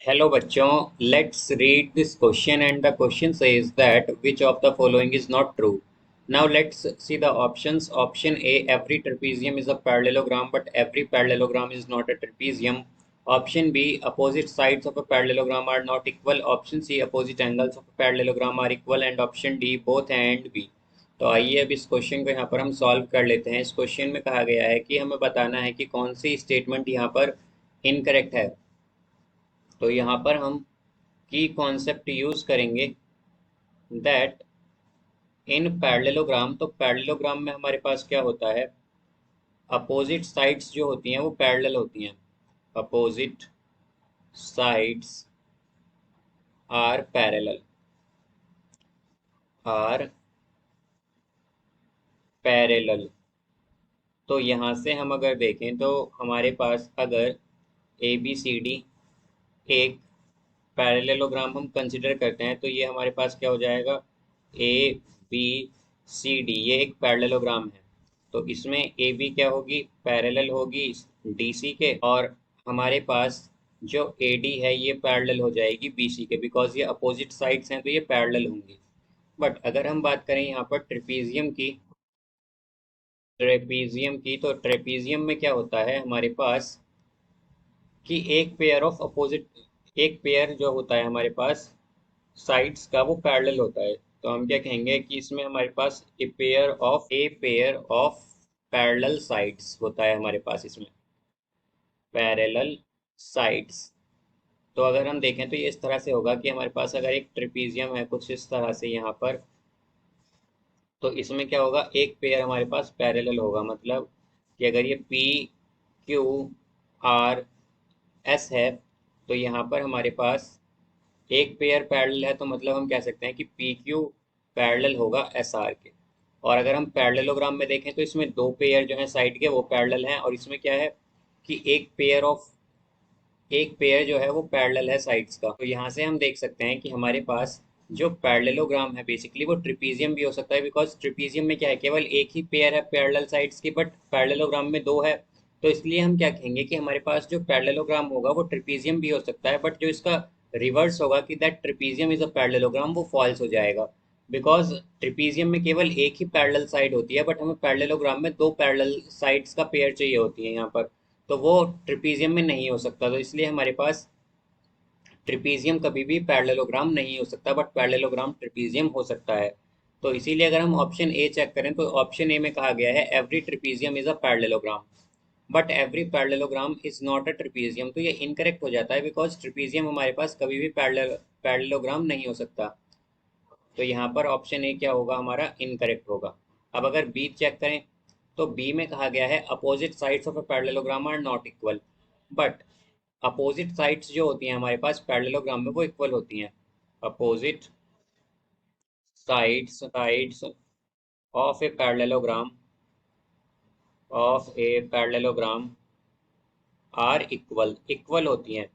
Hello बच्चों, let's read this question and the question says that which of the following is not true. Now let's see the options. Option A, every trapezium is a parallelogram but every parallelogram is not a trapezium. Option B, opposite sides of a parallelogram are not equal. Option C, opposite angles of a parallelogram are equal. And option D, both A and B. तो आइए अब इस question को यहाँ पर हम solve कर लेते हैं। इस क्वेश्चन में कहा गया है कि हमें बताना है कि कौन सी स्टेटमेंट यहाँ पर इनकरेक्ट है। तो यहाँ पर हम की कॉन्सेप्ट यूज करेंगे दैट इन पैरेललोग्राम। तो पैरेललोग्राम में हमारे पास क्या होता है, अपोजिट साइड्स जो होती हैं वो पैरेलल होती हैं। Opposite sides are parallel, are parallel. तो यहाँ से हम अगर देखें तो हमारे पास अगर ए बी सी डी एक पैरेललोग्राम हम कंसिडर करते हैं तो ये हमारे पास क्या हो जाएगा, ए बी सी डी ये एक पैरेललोग्राम है। तो इसमें ए बी क्या होगी, पैरेलल होगी डी सी के, और हमारे पास जो ए डी है ये पैरेलल हो जाएगी बी सी के, बिकॉज ये अपोजिट साइड्स हैं तो ये पैरेलल होंगी। बट अगर हम बात करें यहाँ पर ट्रेपीजियम की तो ट्रेपीजियम में क्या होता है हमारे पास कि एक पेयर जो होता है हमारे पास साइड्स का वो पैरेलल होता है। तो हम क्या कहेंगे कि इसमें हमारे पास a pair of parallel sides होता है हमारे पास इसमें, पैरेलल साइड्स। तो अगर हम देखें तो ये इस तरह से होगा कि हमारे पास अगर एक ट्रिपीजियम है कुछ इस तरह से यहाँ पर, तो इसमें क्या होगा, एक पेयर हमारे पास पैरेलल होगा। मतलब कि अगर ये पी क्यू आर एस है तो यहाँ पर हमारे पास एक पेयर पैरेलल है, तो मतलब हम कह सकते हैं कि पी क्यू पैरेलल होगा एस आर के। और अगर हम पैरेललोग्राम में देखें तो इसमें दो पेयर जो हैं साइड के वो पैरेलल हैं, और इसमें क्या है कि एक पेयर जो है वो पैरेलल है साइड्स का। तो यहाँ से हम देख सकते हैं कि हमारे पास जो पैरेललोग्राम है बेसिकली वो ट्रिपीजियम भी हो सकता है, बिकॉज ट्रिपीजियम में क्या है, केवल एक ही पेयर है पैरेलल साइड्स की, बट पैरेललोग्राम में दो है। तो इसलिए हम क्या कहेंगे कि हमारे पास जो पैरेललोग्राम होगा वो ट्रिपीजियम भी हो सकता है, बट जो इसका रिवर्स होगा कि that trapezium is a parallelogram, वो फॉल्स हो जाएगा। बिकॉज ट्रिपीजियम में केवल एक ही पैरेलल साइड होती है, बट हमें पैरेललोग्राम में दो पैरेलल साइड्स का पेयर चाहिए होती है यहाँ पर। तो वो ट्रिपीजियम में नहीं हो सकता, तो इसलिए हमारे पास ट्रिपीजियम कभी भी पैरेललोग्राम नहीं हो सकता, बट पैरेललोग्राम ट्रिपीजियम हो सकता है। तो इसीलिए अगर हम ऑप्शन ए चेक करें तो ऑप्शन ए में कहा गया है every trapezium is a parallelogram but every parallelogram is not a trapezium. तो ये इनकरेक्ट हो जाता है, बिकॉज ट्रिपीजियम हमारे पास कभी भी पैरेललोग्राम नहीं हो सकता। तो यहाँ पर ऑप्शन ए क्या होगा, हमारा इनकरेक्ट होगा। अब अगर बी चेक करें तो बी में कहा गया है opposite sides of a parallelogram are not equal, but opposite sides जो होती हैं हमारे पास पैरेललोग्राम में वो इक्वल होती हैं। Opposite sides of a parallelogram are equal होती हैं,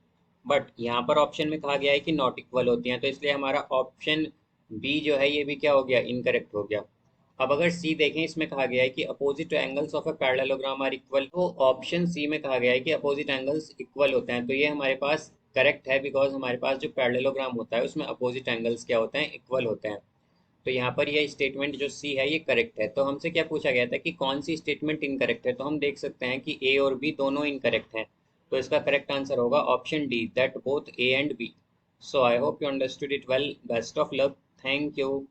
बट यहाँ पर ऑप्शन में कहा गया है कि नॉट इक्वल होती हैं, तो इसलिए हमारा ऑप्शन बी जो है ये भी क्या हो गया, इनकरेक्ट हो गया। अब अगर सी देखें, इसमें कहा गया है कि opposite angles of a parallelogram are equal, तो ऑप्शन सी में कहा गया है कि अपोजिट एंगल्स इक्वल होते हैं, तो ये हमारे पास करेक्ट है, बिकॉज हमारे पास जो पैरेललोग्राम होता है उसमें अपोजिट एंगल्स क्या होते हैं, इक्वल होते हैं। तो यहाँ पर यह स्टेटमेंट जो सी है ये करेक्ट है। तो हमसे क्या पूछा गया था कि कौन सी स्टेटमेंट इनकरेक्ट है, तो हम देख सकते हैं कि ए और बी दोनों इनकरेक्ट हैं। तो इसका करेक्ट आंसर होगा option D, that both A and B. So I hope you understood it well. Best of luck. Thank you.